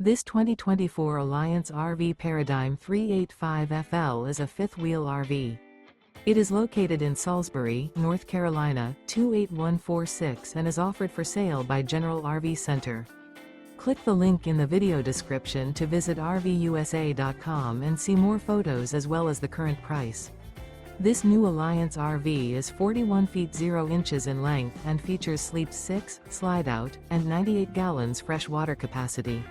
This 2024 Alliance RV Paradigm 385FL is a fifth-wheel RV. It is located in Salisbury, North Carolina, 28146 and is offered for sale by General RV Center. Click the link in the video description to visit RVUSA.com and see more photos as well as the current price. This new Alliance RV is 41 feet 0 inches in length and features Sleep 6, Slideout, and 98 gallons fresh water capacity.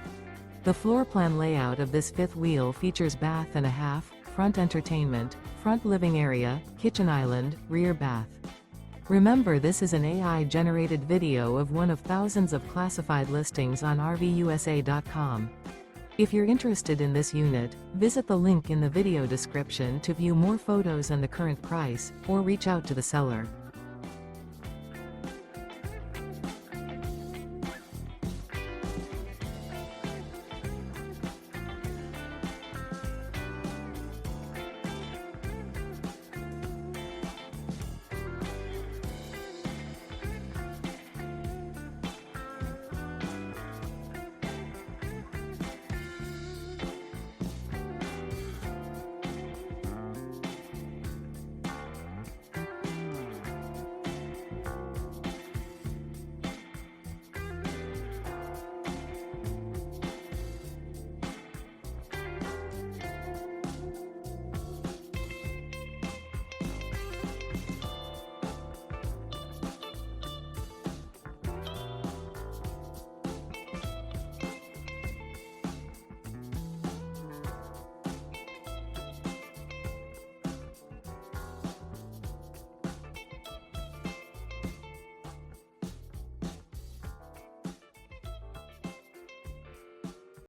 The floor plan layout of this fifth wheel features bath and a half, front entertainment, front living area, kitchen island, rear bath. Remember, this is an AI-generated video of one of thousands of classified listings on RVUSA.com. If you're interested in this unit, visit the link in the video description to view more photos and the current price, or reach out to the seller.